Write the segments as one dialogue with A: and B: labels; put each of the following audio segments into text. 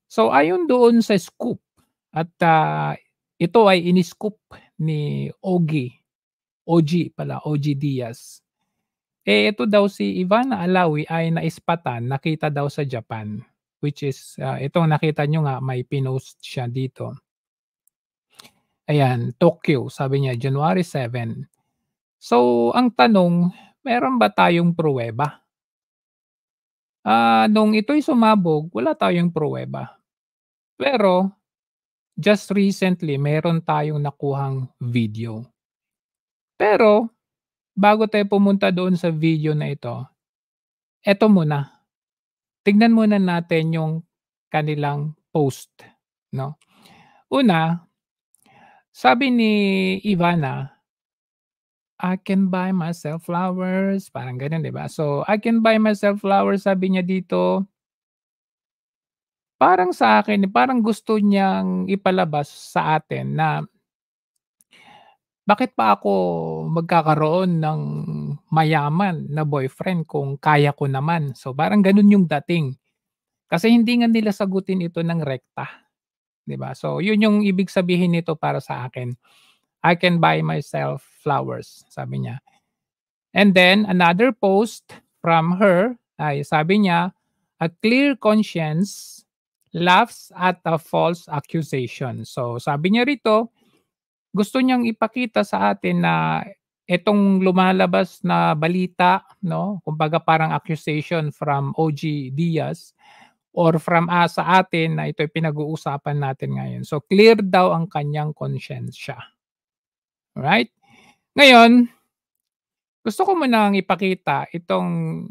A: So ayon doon sa scoop at, ito ay ini-scoop ni OG pala, OG Diaz. Ito daw si Ivana Alawi ay naispatan, nakita daw sa Japan, which is, ito nakita niyo nga may pinost siya dito. Ayan, Tokyo sabi niya January 7. So ang tanong, meron ba tayong pruweba? Nung ito'y sumabog wala tayong pruweba. Pero just recently meron tayong nakuhang video. Pero bago tayo pumunta doon sa video na ito, eto muna, tignan muna natin yung kanilang post, 'no. Una, sabi ni Ivana, "I can buy myself flowers," parang gano'n, 'di ba? So, "I can buy myself flowers," sabi niya dito. Parang sa akin, parang gusto niyang ipalabas sa atin na bakit pa ako magkakaroon ng mayaman na boyfriend kung kaya ko naman. So, parang gano'n yung dating. Kasi hindi nga nila sagutin ito ng rekta, 'di ba? So, 'yun yung ibig sabihin nito para sa akin. "I can buy myself flowers," sabi niya. And then another post from her ay sabi niya, "A clear conscience laughs at a false accusation." So, sabi niya rito, gusto niyang ipakita sa atin na itong lumalabas na balita, 'no, kumbaga parang accusation from OG Diaz or from, sa atin na ito'y pinag-uusapan natin ngayon. So, clear daw ang kanyang konsyensya, right? Ngayon, gusto ko munang ipakita itong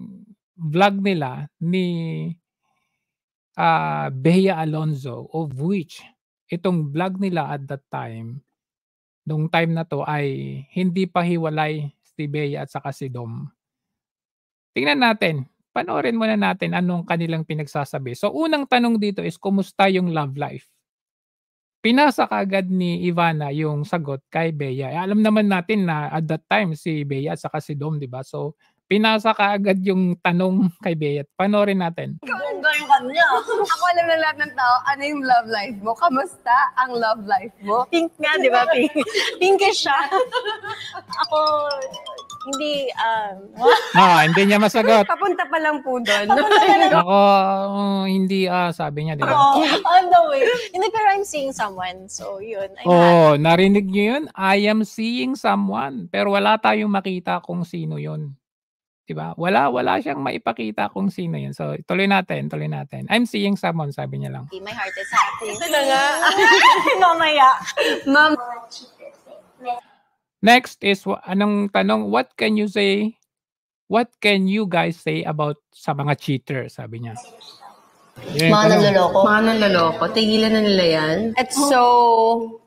A: vlog nila ni, Bea Alonzo, of which itong vlog nila at that time, nung time na 'to ay hindi pa hiwalay si Bea at saka si Dom. Tingnan natin, panoorin muna natin anong kanilang pinagsasabi. So, unang tanong dito is kumusta yung love life? Pinasa kaagad ni Ivana yung sagot kay Bea. Alam naman natin na at that time si Bea at saka si Dom, 'di ba? So, pinasa kaagad yung tanong kay Bea. Panoorin natin.
B: Bongga yung kanya. Ako alam na lahat ng tao, ano yung love life mo? Kamusta ang love life mo? Pink nga, di ba? Pink. Pinkish siya. Ako, hindi,
A: Hindi niya masagot.
B: papunta pa lang po doon.
A: Ako, hindi, sabi niya, 'di ba?
C: Oo, on the way. Hindi, pero I'm seeing someone. So, yun. I'm happy.
A: Oh, narinig niyo 'yun? I am seeing someone, pero wala tayong makita kung sino 'yun, 'di ba? Wala siyang maipakita kung sino 'yun. So, tuloy natin. I'm seeing someone, sabi niya lang.
C: My heart is happy.
B: Ito na nga.
C: Mamaya.
B: Ma'am,
A: Next is anong tanong, what can you guys say about sa mga cheater, sabi niya. Yun yung
C: Mga
A: tanong.
C: nanloloko.
B: mga nanloloko, tigilan na nila yan. It's so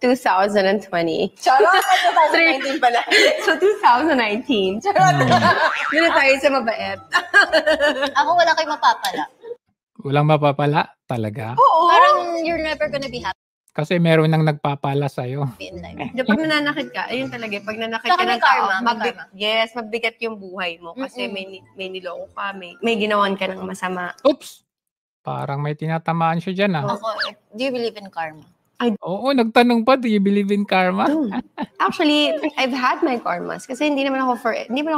B: 2020.
C: Charot! 2019 pala.
B: So 2019. Charot! Doon na tayo sa mabait.
C: Ako wala kayo mapapala.
A: Walang mapapala talaga.
B: Oo.
C: Parang you're never gonna be happy
A: Kasi meron nang nagpapala sa'yo.
C: in life.
B: Di, pag nananakit ka, ayun talaga, pag nanakit
C: Saka
B: ka
C: may
B: ng tao,
C: karma, may karma.
B: yes, mabigat yung buhay mo kasi may niloko ka, may ginawan ka ng masama.
A: Oops! Parang may tinatamaan siya dyan,
C: Ako, do you believe in karma?
A: Oo, nagtanong pa, do you believe in karma?
B: Actually, I've had my karmas kasi hindi naman ako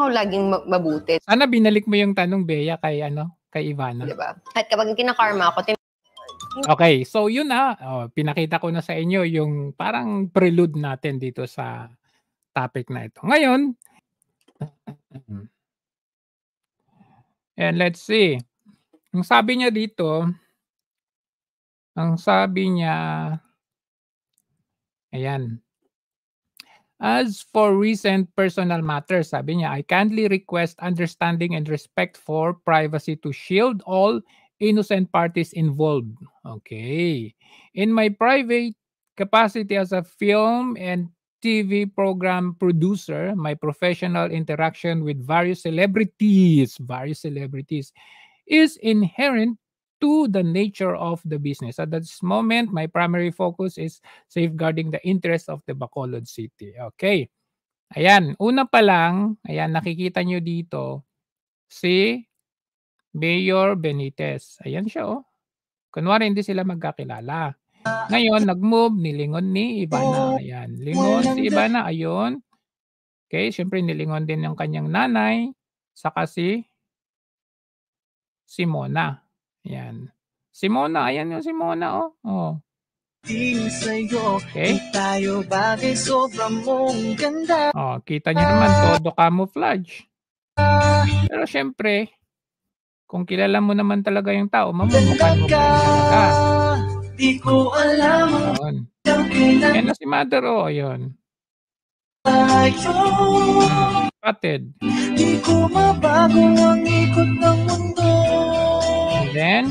B: laging mabuti,
A: Sana binalik mo yung tanong, Bea, kay Ivana.
B: di ba? At kapag kinakarma ako,
A: Okay, so yun na. Pinakita ko na sa inyo yung parang prelude natin dito sa topic na ito. Ngayon, and let's see. Ang sabi niya dito, ayan. As for recent personal matters, sabi niya, I kindly request understanding and respect for privacy to shield all innocent parties involved. Okay. In my private capacity as a film and TV program producer, my professional interaction with various celebrities is inherent to the nature of the business. At this moment, my primary focus is safeguarding the interests of the Bacolod City. Okay. Ayan, una pa lang, ayan, nakikita nyo dito si Mayor Benitez. Ayan siya, oh. Kunwari hindi sila magkakilala. Ngayon nag-move, nilingon ni Ivana, ayan. Lingon si Ivana, ayun. Okay, siyempre nilingon din yung kanyang nanay, saka si Mona, ayan. Si Mona, ayan yung si Mona, oh, oh. Okay. Oh, kita niyo naman todo camouflage. Pero siyempre, kung kilala mo naman talaga yung tao, mamumukhaan mo pa rin talaga. Ayun. Ayan na si mother, oh, ayun. Spotted. And then,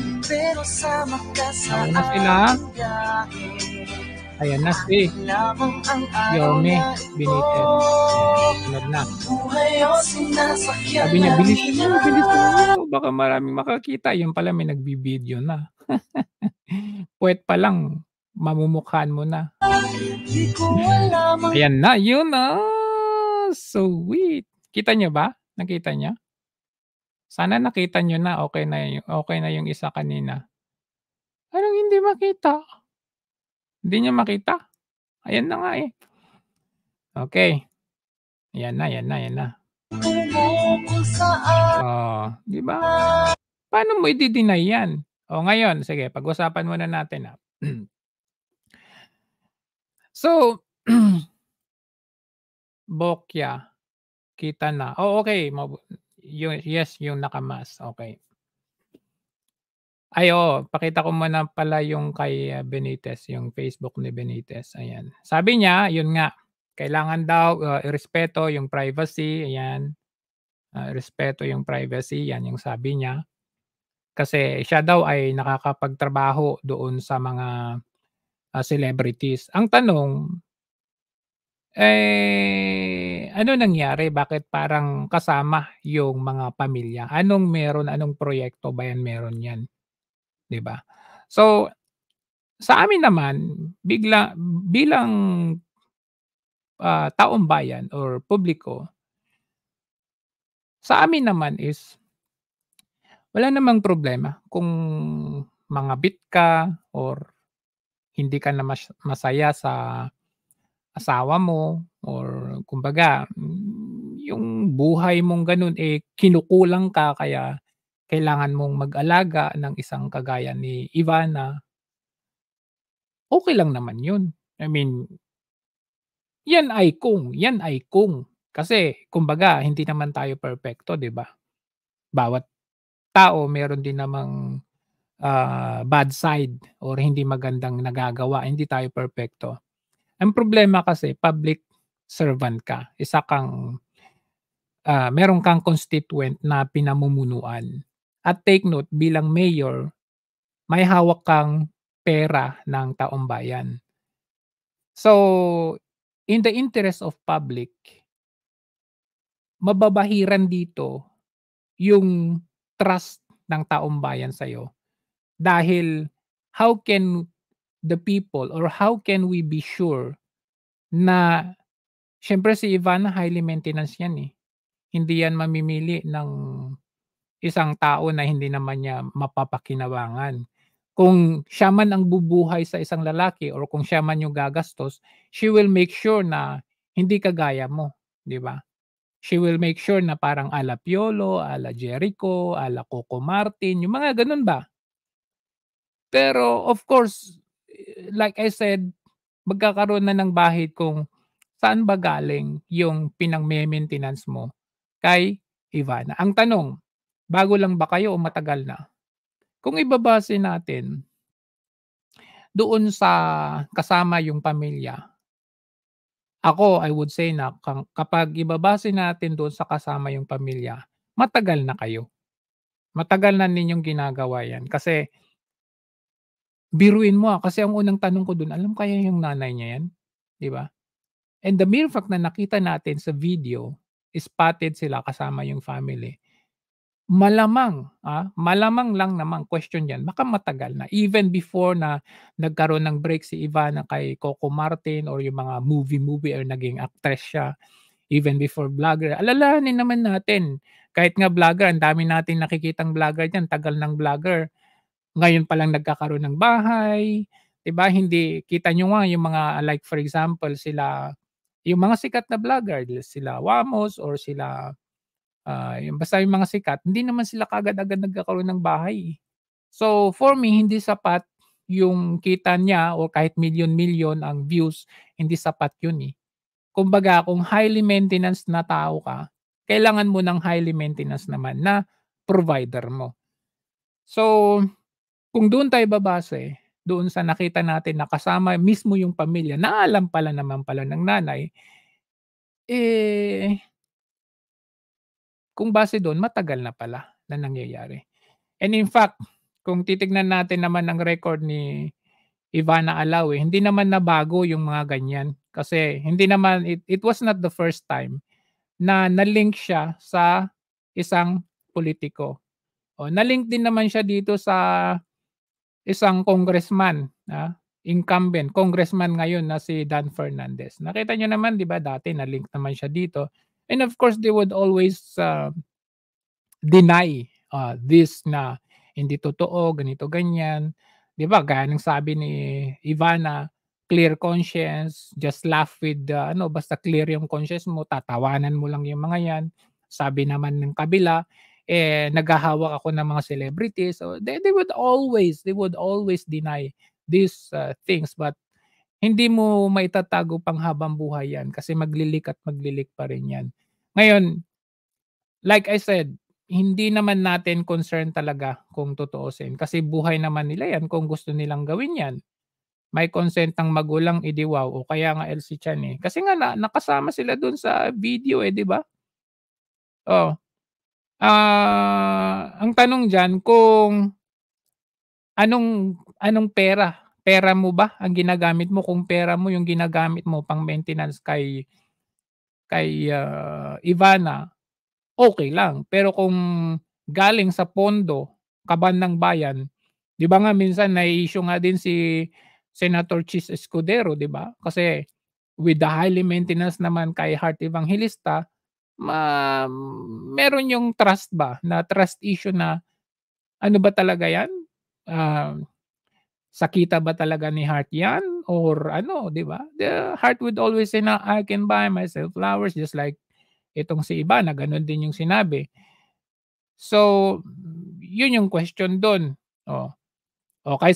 A: nauna sila. Ayan na si Yorme Benitez. Sunod na. Sabi niya, bilisan niyo. Baka maraming makakita. Yun pala may nagbibideo na. Puwet pa lang, mamumukhaan mo na. Ayan na, yun na. Sweet. Kita niyo ba? Nakita niyo? Sana nakita niyo na, okay na yung isa kanina. Anong hindi makita? Hindi niyo makita? Ayan na nga, eh. Okay. Ayan na. Oh, 'di ba? Paano mo i-de-deny 'yan? Oh, ngayon sige pag-usapan muna natin, So, bokya, kita na. Oh, okay yes, yung naka-mask, okay. Ay, oo, pakita ko muna pala yung kay Benitez, yung Facebook ni Benitez, ayan. Sabi niya, yun nga, kailangan daw irespeto yung privacy, ayan. Respeto yung privacy, yan yung sabi niya. Kasi siya daw ay nakakapagtrabaho doon sa mga celebrities. Ang tanong, ano nangyari? Bakit parang kasama yung mga pamilya? Anong meron? Anong proyekto ba yan meron yan? 'Di ba? So, sa amin naman, bilang taong bayan or publiko, sa amin naman is wala namang problema kung mangabit ka or hindi ka na masaya sa asawa mo or kumbaga, yung buhay mong gano'n, kinukulang ka kaya kailangan mong mag-alaga ng isang kagaya ni Ivana, okey lang naman 'yun. I mean, yan ay kung. Kasi kumbaga hindi naman tayo perpekto, 'di ba? Bawat tao meron din namang bad side or hindi magandang nagagawa, hindi tayo perpekto. Ang problema kasi public servant ka, meron kang constituent na pinamumunuan. At take note bilang mayor, may hawak kang pera ng taong bayan. So, in the interest of public, mababahiran dito yung trust ng taong bayan sa'yo. Dahil how can the people or how can we be sure na siyempre si Ivana highly maintenance yan, eh. Hindi yan mamimili ng isang tao na hindi naman niya mapapakinabangan. Kung siya man ang bubuhay sa isang lalaki or kung siya man yung gagastos, she will make sure na hindi kagaya mo, 'di ba? She will make sure na parang ala Piolo, ala Jericho, ala Coco Martin, yung mga gano'n ba. Pero of course, like I said, magkakaroon na ng bahid kung saan ba galing yung pinang-me-maintenance mo kay Ivana. Ang tanong, bago lang ba kayo o matagal na? Kung ibabase natin doon sa kasama yung pamilya, ako I would say na kapag ibabase natin doon sa kasama yung pamilya, matagal na kayo. Matagal na ninyong ginagawa yan kasi biruin mo, kasi ang unang tanong ko doon, alam kaya yung nanay niya yan? 'Di ba? And the mere fact na nakita natin sa video, spotted sila kasama yung family. Malamang lang namang question yan, baka matagal na. Even before na nagkaroon ng break si Ivana kay Coco Martin or yung mga movie or naging actress siya, even before vlogger. Alalahanin naman natin, kahit nga vlogger, ang dami nating nakikitang vlogger diyan, tagal ng vlogger. ngayon pa lang nagkakaroon ng bahay, 'di ba? Hindi kita niyo nga yung mga like for example yung mga sikat na vlogger, sila Wamos or sila, yung basta yung mga sikat, hindi naman sila kaagad-agad nagkakaroon ng bahay, eh. So, for me hindi sapat yung kita niya o kahit milyon-milyon ang views, hindi sapat yun, eh. Kumbaga kung highly maintenance na tao ka, kailangan mo ng highly maintenance naman na provider mo. So, kung doon tayo babase, doon sa nakita natin na kasama mismo yung pamilya na alam pala naman pala ng nanay, eh, kung base doon matagal na pala na nangyayari. And in fact, kung titignan natin naman ang record ni Ivana Alawi, hindi naman nabago yung mga ganyan. Kasi hindi naman it was not the first time na na-link siya sa isang politiko. O na-link din naman siya dito sa isang congressman, incumbent congressman ngayon na si Dan Fernandez. Nakita niyo naman 'di ba dati na-link naman siya dito. And of course they would always deny this na hindi totoo, ganito ganyan. 'Di ba gaya ng sabi ni Ivana, clear conscience, just laugh with basta clear yung conscience mo, tatawanan mo lang yung mga 'yan. Sabi naman ng kabila, naghahawak ako ng mga celebrities. So they would always deny these things but hindi mo maitatago pang habang buhay 'yan kasi maglilik at maglilik pa rin 'yan. Ngayon, like I said, hindi naman natin concern talaga kung tutuusin kasi buhay naman nila 'yan kung gusto nilang gawin 'yan. May consent ang magulang, eh, wow o kaya nga LC Chan, eh. Kasi nga nakasama sila dun sa video, eh, 'di ba? Oh, ang tanong diyan kung anong anong pera mo ba ang ginagamit mo? Kung pera mo yung ginagamit mo pang maintenance kay Ivana, okey lang. Pero kung galing sa pondo, kaban ng bayan, 'di ba nga minsan nai-issue nga din si Senator Chis Escudero, 'di ba? Kasi with the highly maintenance naman kay Heart Evangelista, meron yung trust ba, na trust issue na ano ba talaga 'yan, ah, sakita ba talaga ni Heart 'yan or ano, 'di ba? The Heart would always say na, "I can buy myself flowers," just like itong si Ivana gano'n din yung sinabi. So, yun yung question dun, oh. O kaya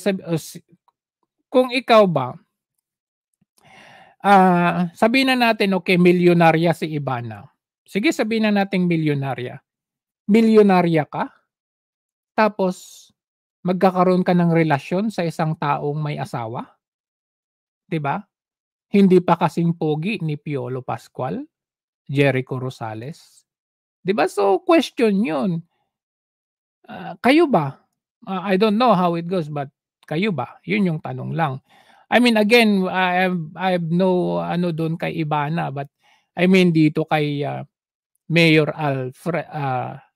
A: kung ikaw ba, sabihin na natin okey milyonarya si Ivana. Sige sabihin na nating milyonarya. Milyonarya ka, tapos magkakaroon ka ng relasyon sa isang taong may asawa, 'di ba? Hindi pa kasing pogi ni Piolo Pascual, Jericho Rosales, 'di ba? So question yun. Kayo ba? I don't know how it goes but kayo ba? Yun yung tanong lang. I mean again, I have no ano dun kay Ivana but I mean dito kay, Mayor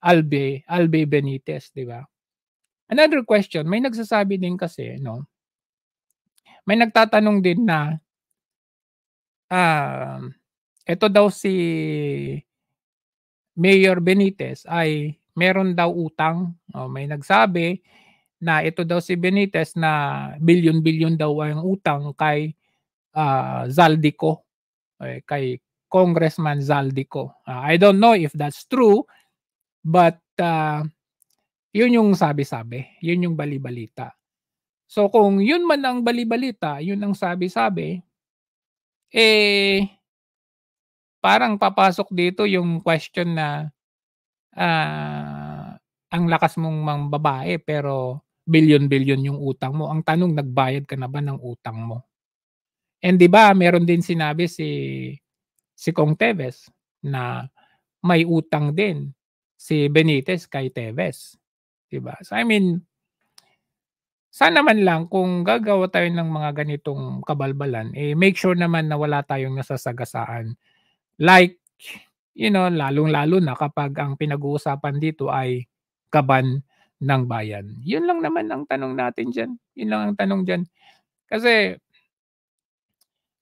A: Albe Benitez, 'di ba? Another question, may nagsasabi din kasi 'no, may nagtatanong din na, eto daw si Mayor Benitez ay meron daw utang, may nagsabi na ito daw si Benitez na bilyon-bilyon daw ang utang kay, Zaldico, kay Congressman Zaldico. I don't know if that's true, but, yun yung sabi-sabi, yun yung bali-balita. So kung yun man ang bali-balita, yun ang sabi-sabi, eh, parang papasok dito yung question na, ang lakas mong mangbabae pero bilyon-bilyon yung utang mo. Ang tanong nagbayad ka na ba ng utang mo? And 'di ba meron din sinabi si Kong Teves na may utang din si Benitez kay Teves, 'di ba? So I mean, sana man lang kung gagawa tayo ng mga ganitong kabalbalan, eh, make sure naman na wala tayong nasasagasaan. Like, lalong-lalo na kapag ang pinag-uusapan dito ay kaban ng bayan. Yun lang naman ang tanong natin diyan, yun lang ang tanong diyan. Kasi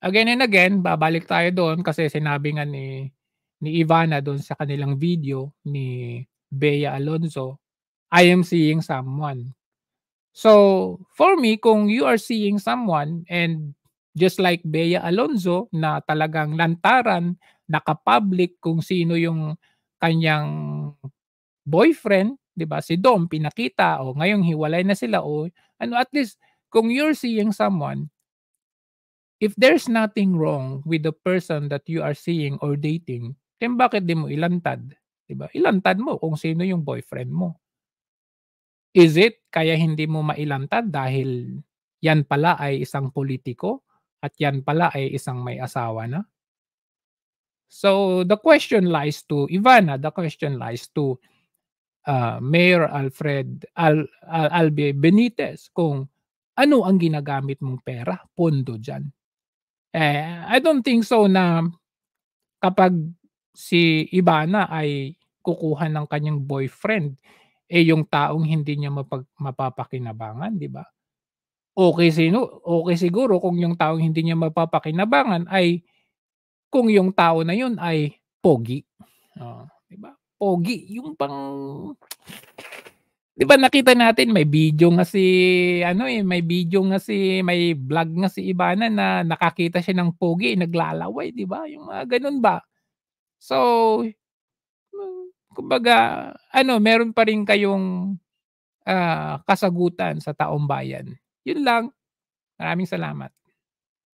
A: again and again, babalik tayo doon kasi sinabi nga ni Ivana doon sa kanilang video ni Bea Alonzo, "I am seeing someone." So, for me, kung you are seeing someone and just like Bea Alonzo na talagang lantaran, naka-public kung sino yung kanyang boyfriend, 'di ba? Si Dom pinakita, o ngayong hiwalay na sila, o ano, at least kung you're seeing someone, if there's nothing wrong with the person that you are seeing or dating, then bakit di mo ilantad, 'di ba? Ilantad mo kung sino yung boyfriend mo. Is it kaya hindi mo mailantad dahil yan pala ay isang politiko at yan pala ay isang may asawa na? So, the question lies to Ivana, the question lies to, Mayor Alfred Albe Benitez, kung ano ang ginagamit mong pera, pondo diyan. I don't think so na kapag si Ivana ay kukuha ng kanyang boyfriend, yung taong hindi niya mapapakinabangan, 'di ba? Okey siguro kung yung taong hindi niya mapapakinabangan ay kung yung tao na yun ay pogi, 'di ba? Pogi yung 'di ba nakita natin, may video nga si ano, may vlog nga si Ivana na nakakita siya ng pogi naglalaway, 'di ba, yung mga gano'n ba. So, kumbaga ano, meron pa rin kayong, kasagutan sa taong bayan. Yun lang, maraming salamat.